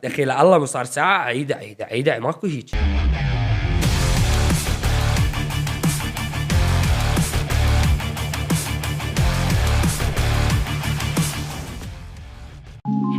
دخيل الله مو صار ساعة. عيدة ماكو هيك.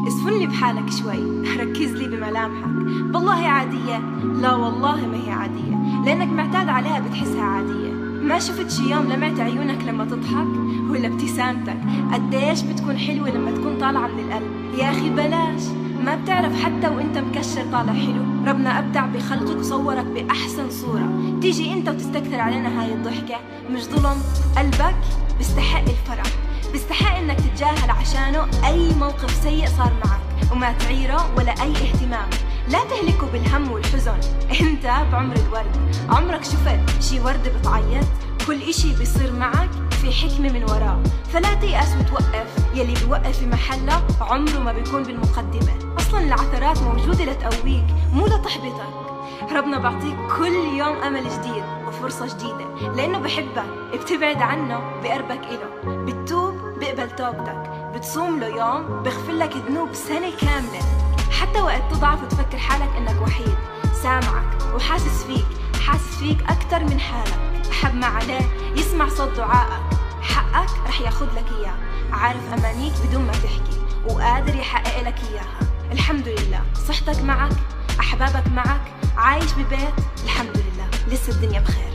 اسفن لي بحالك شوي، ركز لي بملامحك. بالله عادية؟ لا والله ما هي عادية، لأنك معتاد عليها بتحسها عادية. ما شفت شي يوم لمعت عيونك لما تضحك؟ ولا ابتسامتك قديش بتكون حلوة لما تكون طالعة من القلب؟ يا أخي بلاش، ما بتعرف حتى وانت مكشر طالع حلو. ربنا أبدع بخلقك وصورك بأحسن صورة، تيجي انت وتستكتر علينا هاي الضحكة؟ مش ظلم؟ قلبك بيستحق الفرح، بيستحق انك تتجاهل عشانه اي موقف سيء صار معك، وما تعيره ولا اي اهتمام. لا تهلكه بالهم والحزن. انت بعمر الورد، عمرك شفت شي ورد بتعيط؟ كل اشي بيصير معك في حكمة من وراه، فلا تيأس وتوقف. يلي بيوقف في محله عمره ما بيكون بالمقدمة. اصلا العثرات موجودة لتقويك مو لتحبطك. ربنا بعطيك كل يوم امل جديد وفرصة جديدة، لانه بحبك. بتبعد عنه بقربك إله، بتتوب بقبل توبتك، بتصوم له يوم بغفر لك ذنوب سنة كاملة. حتى وقت تضعف وتفكر حالك انك وحيد، سامعك وحاسس فيك اكتر من حالك. حب ما عليه يسمع صوت دعائك، حقك رح ياخد لك اياه. عارف امانيك بدون ما تحكي، وقادر يحقق لك اياها. الحمد لله صحتك معك، احبابك معك، عايش ببيت. الحمد لله لسه الدنيا بخير.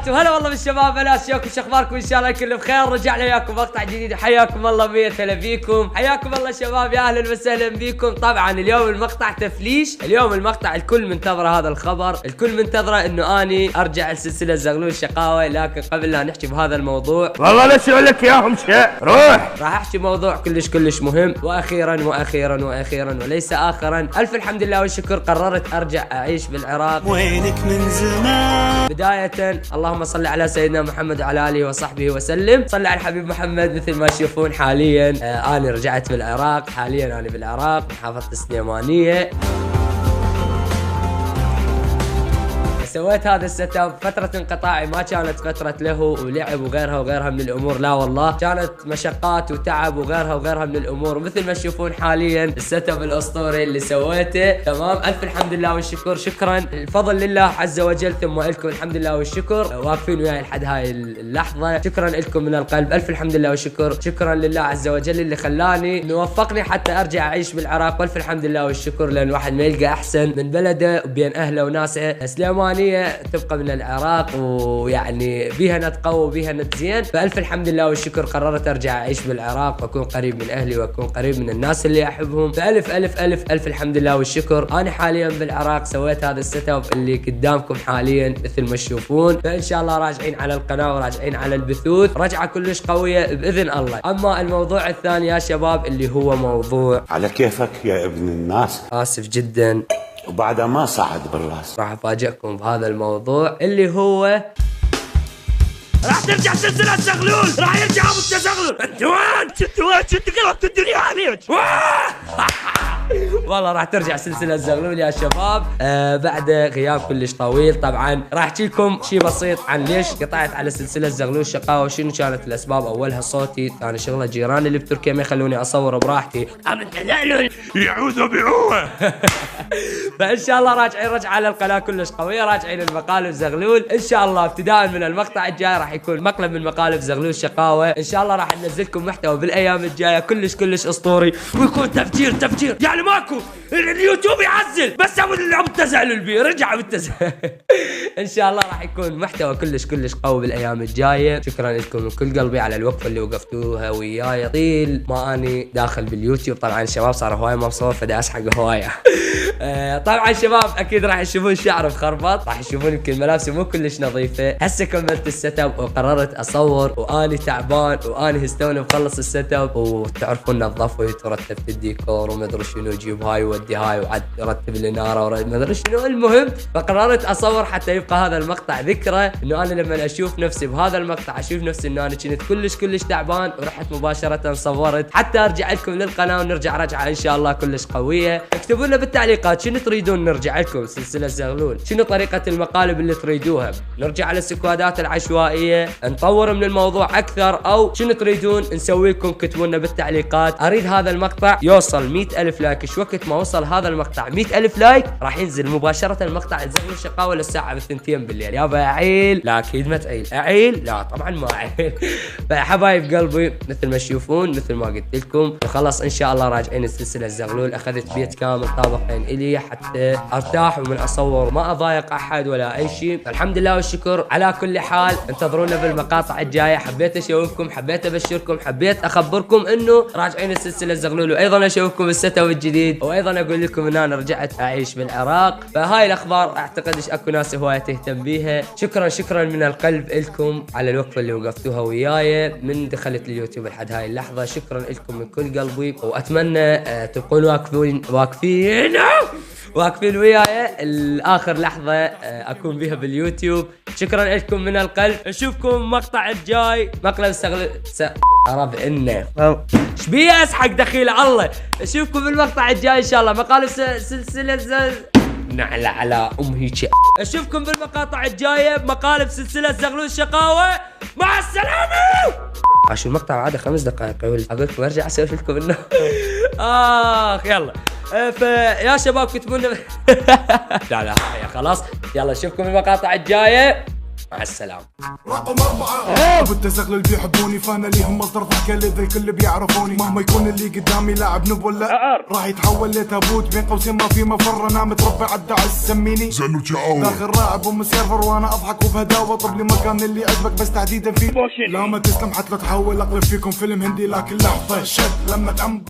هلا والله بالشباب، هلا اشياكم، شو اخباركم؟ ان شاء الله الكل بخير. رجعنا وياكم مقطع جديد، حياكم الله مية هلا بيكم، حياكم الله شباب، يا اهلا وسهلا بيكم. طبعا اليوم المقطع تفليش، اليوم المقطع الكل منتظره هذا الخبر، الكل منتظره انه اني ارجع لسلسله زغلول الشقاوه. لكن قبل لا نحكي بهذا الموضوع، والله لا اسوي لك اياهم شيء، روح. راح احكي موضوع كلش مهم، واخيرا وليس اخرا، الف الحمد لله والشكر، قررت ارجع اعيش بالعراق. وينك من زمان؟ بدايه اللهم صل على سيدنا محمد وعلى اله وصحبه وسلم. صل على الحبيب محمد. مثل ما تشوفون حاليا انا رجعت بالعراق، حاليا انا بالعراق محافظة السليمانية. سويت هذا السيت اب فترة انقطاعي، ما كانت فترة له ولعب وغيرها من الامور، لا والله كانت مشقات وتعب وغيرها من الامور. ومثل ما تشوفون حاليا السيت اب الاسطوري اللي سويته، تمام. الف الحمد لله والشكر، شكرا، الفضل لله عز وجل، ثم لكم الحمد لله والشكر، واقفين وياي لحد هاي اللحظة. شكرا لكم من القلب، الف الحمد لله والشكر، شكرا لله عز وجل اللي خلاني وفقني حتى ارجع اعيش بالعراق. والف الحمد لله والشكر، لان الواحد ما يلقى احسن من بلده وبين اهله وناسه. سليمانية تبقى من العراق، ويعني بيها نتقوى وبيها نتزين. فالف الحمد لله والشكر، قررت ارجع اعيش بالعراق واكون قريب من اهلي واكون قريب من الناس اللي احبهم. فالف الف الف الف الحمد لله والشكر. انا حاليا بالعراق، سويت هذا السيت اب اللي قدامكم حاليا مثل ما تشوفون. فان شاء الله راجعين على القناه وراجعين على البثوث، رجعه كلش قويه باذن الله. اما الموضوع الثاني يا شباب اللي هو موضوع على كيفك يا ابن الناس، اسف جدا، وبعدها ما صعد بالراس. راح افاجئكم بهذا الموضوع اللي هو راح ترجع سلسلة زغلول، راح يرجع ابو التزغلول. انت وين؟ شنت قلبت الدنيا عليك. والله راح ترجع سلسلة زغلول يا شباب بعد غياب كلش طويل. طبعا راح احكي لكم شيء بسيط عن ليش قطعت على سلسلة زغلول الشقاوة، وشنو كانت الاسباب. اولها صوتي، ثاني شغله جيراني اللي بتركيا ما يخلوني اصور براحتي، يعوذوا بعوه. فان شاء الله راجعين رجعه على القناه كلش قويه، راجعين المقالب زغلول ان شاء الله. ابتداء من المقطع الجاي راح يكون مقلب من مقالب زغلول الشقاوه ان شاء الله. راح ننزلكم محتوى بالايام الجايه كلش اسطوري، ويكون تفجير يعني ماكو اليوتيوب يعزل، بس ابو التزغلول بيه رجع ابو التزغلول. ان شاء الله راح يكون محتوى كلش قوي بالايام الجايه. شكرا لكم من كل قلبي على الوقفه اللي وقفتوها وياي طيل ما اني داخل باليوتيوب. طبعا الشباب صاروا هواي مبسوط، فدا اسحق هوايه. طبعا شباب اكيد راح تشوفون شعر مخربط، راح تشوفون يمكن ملابسي مو كلش نظيفه. هسه كملت السيت اب وقررت اصور، واني تعبان واني هستوني مخلص السيت اب، وتعرفون نظفت ورتبت الديكور وما ادري شنو انه اجيب هاي وودي هاي وعد رتب لي ناره ما ادري شنو. المهم فقررت اصور حتى يبقى هذا المقطع ذكرى، انه انا لما اشوف نفسي بهذا المقطع اشوف نفسي انه انا كنت كلش تعبان، ورحت مباشره صورت حتى ارجع لكم للقناه ونرجع رجعه ان شاء الله كلش قويه. اكتبوا لنا بالتعليقات شنو تريدون نرجع لكم سلسله زغلول، شنو طريقه المقالب اللي تريدوها، نرجع على السكوادات العشوائيه، نطور من الموضوع اكثر، او شنو تريدون نسوي لكم. كتبوا لنا بالتعليقات. اريد هذا المقطع يوصل 100,000 لايك. ايش وقت ما وصل هذا المقطع 100,000 لايك راح ينزل مباشره المقطع زغلول شقاوه للساعه 2 بالليل. يابا اعيل؟ لا اكيد ما تعيل. اعيل؟ لا طبعا ما اعيل. فحبايب قلبي مثل ما تشوفون مثل ما قلت لكم خلاص ان شاء الله راجعين السلسله الزغلول. اخذت بيت كامل طابقين الي حتى ارتاح ومن اصور ما اضايق احد ولا اي شيء. الحمد لله والشكر. على كل حال انتظرونا بالمقاطع الجايه. حبيت اشوفكم، حبيت ابشركم، حبيت اخبركم انه راجعين السلسله الزغلول، وايضا اشوفكم السيت اب الجديد، وايضا اقول لكم ان انا رجعت اعيش بالعراق. فهاي الاخبار اعتقد اكو ناس هوايه تهتم بيها. شكرا من القلب لكم على الوقفه اللي وقفتوها وياي من دخلت اليوتيوب لحد هاي اللحظه. شكرا لكم من كل قلبي، واتمنى تبقون واقفين وياي الاخر لحظه اكون بيها باليوتيوب. شكرا لكم من القلب. نشوفكم مقطع الجاي مقلب عرف انه ايش بيه اسحق دخيل الله. اشوفكم بالمقطع الجاي ان شاء الله. مقالب سلسله نعلى على هيك. اشوفكم بالمقاطع الجايه بمقالب سلسله زغلول شقاوه. مع السلامه. عشان المقطع عاده 5 دقائق. اقول لكم ارجع اسوي لكم انه يلا. فيا شباب كتبوا لنا لا خلاص يلا نشوفكم بالمقاطع الجايه. مع السلامة. رقم 4 بالتزغلل بيحبوني، فانا ليهم مصدر ضحكة لذا الكل بيعرفوني. مهما يكون اللي قدامي لاعب نب ولا راح يتحول لتابوت بين قوسين ما في مفر. انا متربع عالدعس سميني زغلول شقاوة، داخل راعب ام سيرفر وانا اضحك وبهداوة. طب لي مكان اللي عجبك بس تحديدا فيه لا ما تسلم حتى تحول اقلب فيكم فيلم هندي لكن لحظة شد لما